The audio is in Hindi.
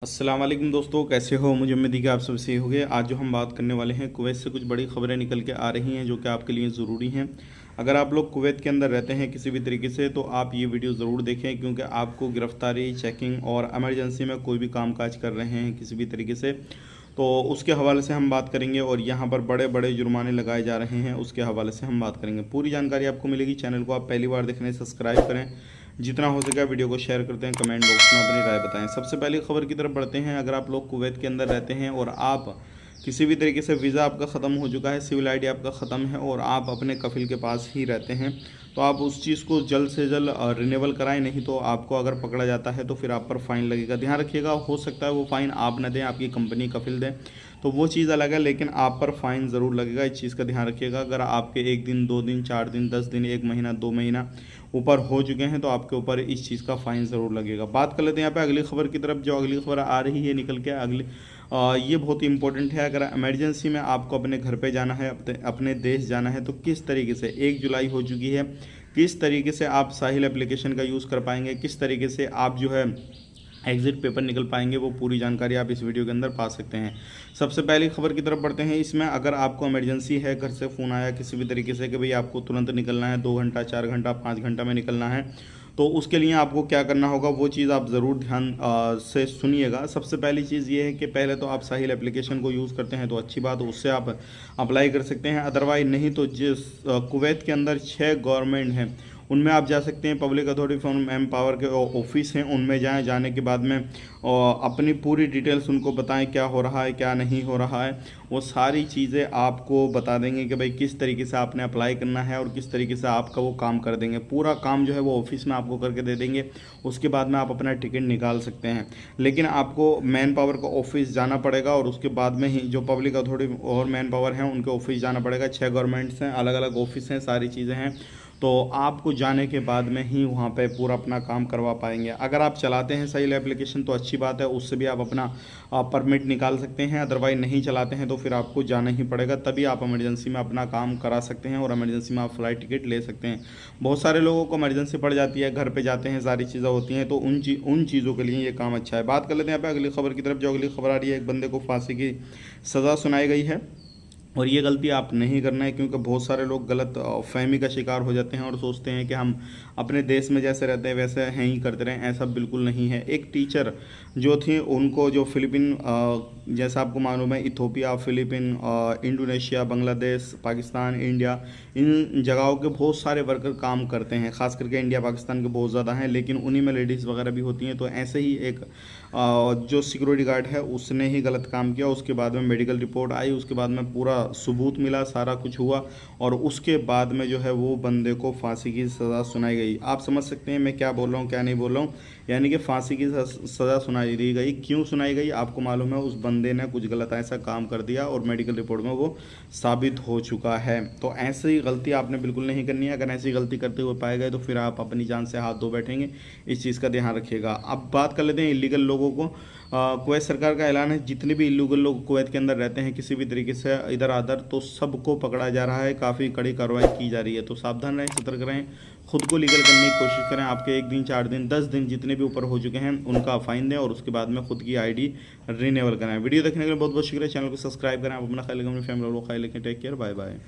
अस्सलाम वालेकुम दोस्तों, कैसे हो? मुझे उम्मीद है कि आप सब सही होंगे। आज जो हम बात करने वाले हैं, कुवैत से कुछ बड़ी खबरें निकल के आ रही हैं जो कि आपके लिए ज़रूरी हैं। अगर आप लोग कुवैत के अंदर रहते हैं किसी भी तरीके से, तो आप ये वीडियो ज़रूर देखें, क्योंकि आपको गिरफ्तारी, चेकिंग और एमरजेंसी में कोई भी कामकाज कर रहे हैं किसी भी तरीके से, तो उसके हवाले से हम बात करेंगे। और यहाँ पर बड़े बड़े जुर्माने लगाए जा रहे हैं, उसके हवाले से हम बात करेंगे। पूरी जानकारी आपको मिलेगी। चैनल को आप पहली बार देख रहे हैं, सब्सक्राइब करें, जितना हो सके वीडियो को शेयर करते हैं, कमेंट बॉक्स में अपनी राय बताएं। सबसे पहले खबर की तरफ बढ़ते हैं। अगर आप लोग कुवैत के अंदर रहते हैं और आप किसी भी तरीके से वीज़ा आपका ख़त्म हो चुका है, सिविल आईडी आपका ख़त्म है और आप अपने कफिल के पास ही रहते हैं, तो आप उस चीज़ को जल्द से जल्द रिन्यूअल कराएं। नहीं तो आपको अगर पकड़ा जाता है तो फिर आप पर फ़ाइन लगेगा। ध्यान रखिएगा, हो सकता है वो फ़ाइन आप न दें, आपकी कंपनी कफिल दें, तो वो चीज़ अलग है, लेकिन आप पर फ़ाइन ज़रूर लगेगा। इस चीज़ का ध्यान रखिएगा। अगर आपके 1 दिन, 2 दिन, 4 दिन, 10 दिन, 1 महीना, 2 महीना ऊपर हो चुके हैं, तो आपके ऊपर इस चीज़ का फ़ाइन ज़रूर लगेगा। बात कर लेते हैं यहाँ पे अगली खबर की तरफ। जो अगली खबर आ रही है निकल के अगली, ये बहुत ही इंपॉर्टेंट है। अगर इमरजेंसी में आपको अपने घर पे जाना है, अपने देश जाना है, तो किस तरीके से 1 जुलाई हो चुकी है, किस तरीके से आप साहिल एप्लीकेशन का यूज़ कर पाएंगे, किस तरीके से आप जो है एग्ज़िट पेपर निकल पाएंगे, वो पूरी जानकारी आप इस वीडियो के अंदर पा सकते हैं। सबसे पहली खबर की तरफ बढ़ते हैं। इसमें अगर आपको इमरजेंसी है, घर से फ़ोन आया किसी भी तरीके से कि भाई आपको तुरंत निकलना है, 2 घंटा, 4 घंटा, 5 घंटा में निकलना है, तो उसके लिए आपको क्या करना होगा, वो चीज़ आप ज़रूर ध्यान से सुनिएगा। सबसे पहली चीज़ ये है कि पहले तो आप साहिल एप्लीकेशन को यूज़ करते हैं तो अच्छी बात है, उससे आप अप्लाई कर सकते हैं। अदरवाइज नहीं तो जिस कुवैत के अंदर 6 गवर्नमेंट हैं, उनमें आप जा सकते हैं। Public authority for man power के ऑफिस हैं, उनमें जाएं। जाने के बाद में अपनी पूरी डिटेल्स उनको बताएं, क्या हो रहा है, क्या नहीं हो रहा है। वो सारी चीज़ें आपको बता देंगे कि भाई किस तरीके से आपने अप्लाई करना है और किस तरीके से आपका वो काम कर देंगे। पूरा काम जो है वो ऑफिस में आपको करके दे देंगे। उसके बाद में आप अपना टिकट निकाल सकते हैं। लेकिन आपको मैन पावर का ऑफिस जाना पड़ेगा और उसके बाद में ही जो पब्लिक अथॉरिटी और मैन पावर हैं उनके ऑफिस जाना पड़ेगा। 6 गवर्नमेंट्स हैं, अलग अलग ऑफिस हैं, सारी चीज़ें हैं, तो आपको जाने के बाद में ही वहाँ पे पूरा अपना काम करवा पाएंगे। अगर आप चलाते हैं साहिल एप्लीकेशन तो अच्छी बात है, उससे भी आप अपना परमिट निकाल सकते हैं। अदरवाइज नहीं चलाते हैं तो फिर आपको जाना ही पड़ेगा, तभी आप इमरजेंसी में अपना काम करा सकते हैं और इमरजेंसी में आप फ़्लाइट टिकट ले सकते हैं। बहुत सारे लोगों को इमरजेंसी पड़ जाती है, घर पर जाते हैं, सारी चीज़ें होती हैं, तो उन चीज़ों के लिए ये काम अच्छा है। बात कर लेते हैं यहाँ पे अगली खबर की तरफ। जो अगली खबर आ रही है, एक बंदे को फांसी की सज़ा सुनाई गई है और ये गलती आप नहीं करना है, क्योंकि बहुत सारे लोग गलत फहमी का शिकार हो जाते हैं और सोचते हैं कि हम अपने देश में जैसे रहते हैं वैसे हैं ही करते रहें। ऐसा बिल्कुल नहीं है। एक टीचर जो थी, उनको जो फ़िलिपीन, जैसा आपको मालूम है, Ethiopia, Philippine, Indonesia, Bangladesh, Pakistan, India, इन जगहों के बहुत सारे वर्कर काम करते हैं। ख़ास करके इंडिया पाकिस्तान के बहुत ज़्यादा हैं, लेकिन उन्हीं में लेडीज़ वगैरह भी होती हैं। तो ऐसे ही एक जो सिक्योरिटी गार्ड है उसने ही गलत काम किया। उसके बाद में मेडिकल रिपोर्ट आई, उसके बाद में पूरा सबूत मिला, सारा कुछ हुआ और उसके बाद में जो है वो बंदे को फांसी की सज़ा सुनाई गई। आप समझ सकते हैं मैं क्या बोल रहा हूँ, क्या नहीं बोल रहा हूँ। यानी कि फांसी की सज़ा सुनाई दी गई। क्यों सुनाई गई आपको मालूम है, उस बंदे ने कुछ गलत ऐसा काम कर दिया और मेडिकल रिपोर्ट में वो साबित हो चुका है। तो ऐसी गलती आपने बिल्कुल नहीं करनी है। अगर ऐसी गलती करते हुए पाए गए तो फिर आप अपनी जान से हाथ धो बैठेंगे। इस चीज़ का ध्यान रखिएगा। अब बात कर लेते हैं इलीगल लोगों को। कुवैत सरकार का ऐलान है, जितने भी इलीगल लोग कुवैत के अंदर रहते हैं किसी भी तरीके से इधर आधर, तो सबको पकड़ा जा रहा है। काफ़ी कड़ी कार्रवाई की जा रही है। तो सावधान रहें, सतर्क रहें, खुद को लीगल करने की कोशिश करें। आपके 1 दिन, 4 दिन, 10 दिन जितने भी ऊपर हो चुके हैं उनका फ़ाइन दें और उसके बाद में खुद की आईडी रिन्यूअल कराएं। वीडियो देखने के लिए बहुत बहुत शुक्रिया। चैनल को सब्सक्राइब करें। आप अपना ख्याल रखें, अपनी फैमिली को ख्याल रखें। Take care, bye bye.